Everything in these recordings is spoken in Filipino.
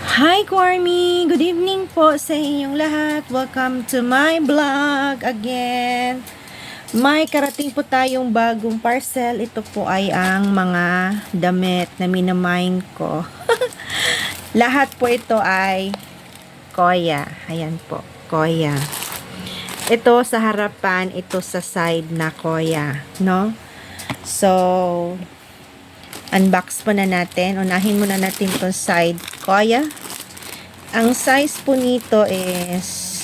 Hi, Kwarmi! Good evening po sa inyong lahat. Welcome to my vlog again. May karating po tayong bagong parcel. Ito po ay ang mga damit na minamine ko. Lahat po ito ay koya. Ayan po, koya. Ito sa harapan, ito sa side na koya, no? So, unbox po na natin. Unahin muna natin itong side koya. Ang size po nito is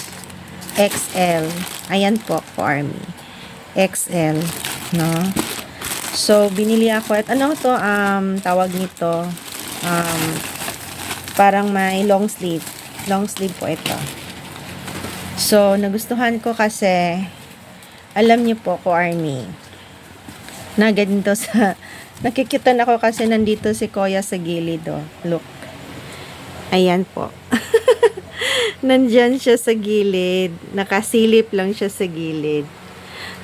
XL. Ayan po, Army. XL, no? So, binili ako at ano to, tawag nito, parang may long sleeve. Long sleeve po ito. So, nagustuhan ko kasi, alam niyo po, Army, na ganito sa, nakikita na ako kasi nandito si Koya sa gilid, oh. Look. Ayan po. Nandyan siya sa gilid. Nakasilip lang siya sa gilid.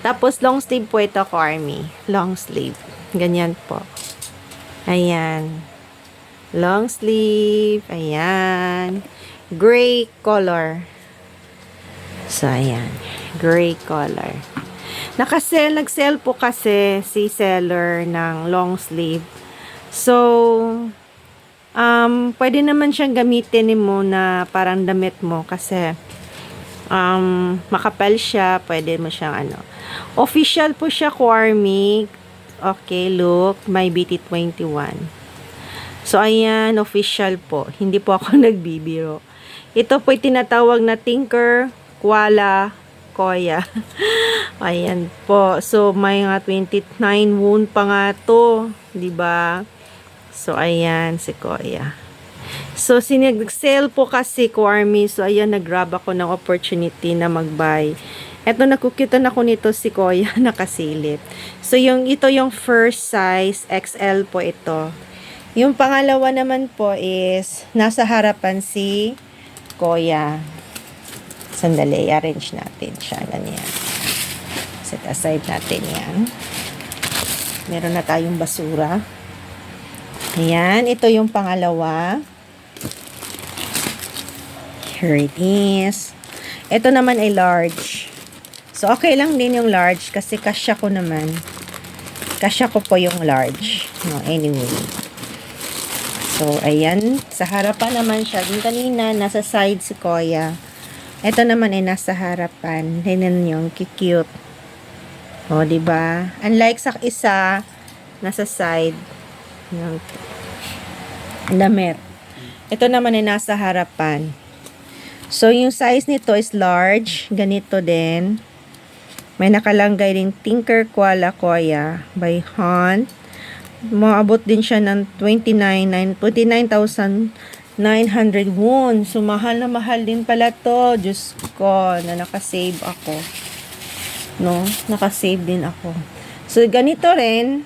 Tapos, long sleeve po ito, Army. Long sleeve. Ganyan po. Ayan. Long sleeve. Ayan. Gray color. So, ayan. Gray color. Nag-sell po kasi si seller ng long sleeve. So, pwede naman siyang gamitin mo na parang damit mo kasi makapal siya, pwede mo siyang ano. Official po siya, Army. Okay, look, may BT21. So, ayan, official po. Hindi po ako nagbibiro. Ito po tinatawag na Tinker Koala Koya. Ayan po. So, may nga 29 wound pa nga to. Diba? So, ayan, si Koya. So, sinag-sale po kasi ko, Army. So, ayan, nag-grab ako ng opportunity na mag-buy. Eto, nakukitan ako nito si Koya, nakasilip. So, ito yung first size, XL po ito. Yung pangalawa naman po is, nasa harapan si Koya. Sandali, arrange natin siya. Ganyan. Set aside natin yan. Meron na tayong basura. Ayan, ito yung pangalawa. Here it is. Ito naman ay large. So, okay lang din yung large kasi kasya ko naman. Kasya ko po yung large. No, anyway. So, ayan. Sa harapan naman siya. Yung kanina, nasa side si Koya. Ito naman ay nasa harapan. Tingnan yung cute. O, diba? Unlike sa isa, nasa side. Yung damit. Ito naman ay nasa harapan. So, yung size nito is large. Ganito din. May nakalanggay din Tinker Koala Koya by Hunt. Maabot din siya ng 29,900 won. So, mahal na mahal din pala to. Diyos ko, na nakasave ako. No? Nakasave din ako. So, ganito rin.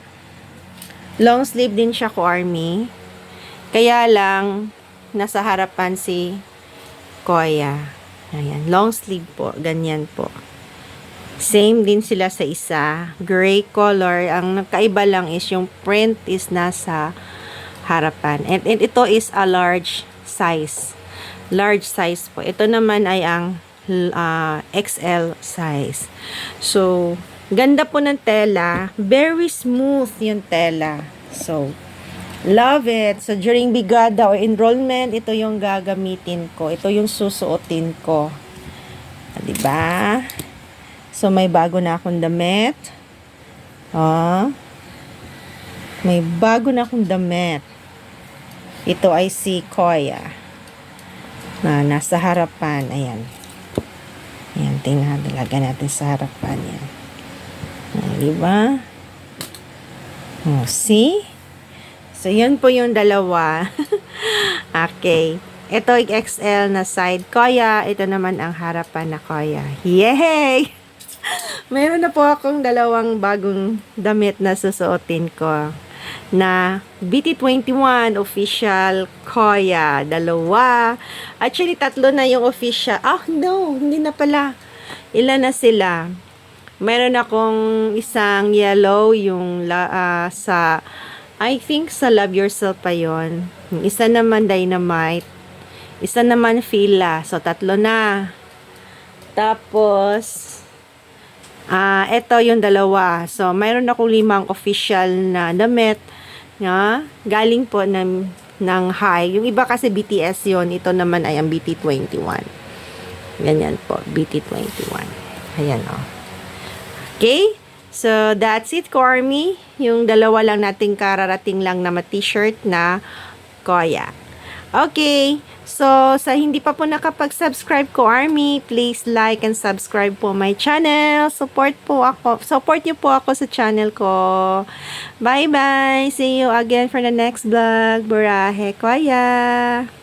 Long sleeve din siya, Army. Kaya lang, nasa harapan si Koya. Ayan. Long sleeve po. Ganyan po. Same din sila sa isa. Gray color. Ang nagkaiba lang is yung print is nasa harapan. And ito is a large size. Large size po. Ito naman ay ang XL size. So, ganda po ng tela. Very smooth yung tela. So, love it. So, during bigada or enrollment, ito yung gagamitin ko. Ito yung susuotin ko. Diba? So, may bago na akong damit. May bago na akong damit. Ito ay si Koya. Na nasa harapan. Ayan. Ayan, tingnan. Lagyan natin sa harapan yan. Diba? See? So, yun po yung dalawa. Okay. Ito ay XL na side Koya. Ito naman ang harapan na Koya. Yay! Meron na po akong dalawang bagong damit na susuotin ko. Na BT21 official Koya. Dalawa. Actually, tatlo na yung official. No. Hindi na pala. Ilan na sila? Meron akong isang yellow. Yung sa I think sa Love Yourself pa yon. Isa naman Dynamite. Isa naman Fila. So, 3 na. Tapos, ito yung 2. So, mayroon akong 5 official na damit na galing po ng High. Yung iba kasi BTS yon. Ito naman ay ang BT21. Ganyan po, BT21. Ayan, oh. Okay? So, that's it, Cormy. Yung 2 lang nating kararating lang na t-shirt na Koya. Okay. So, sa hindi pa po nakapag-subscribe ko, Army, please like and subscribe po my channel. Support niyo po ako sa channel ko. Bye-bye. See you again for the next vlog. Burahe Koya.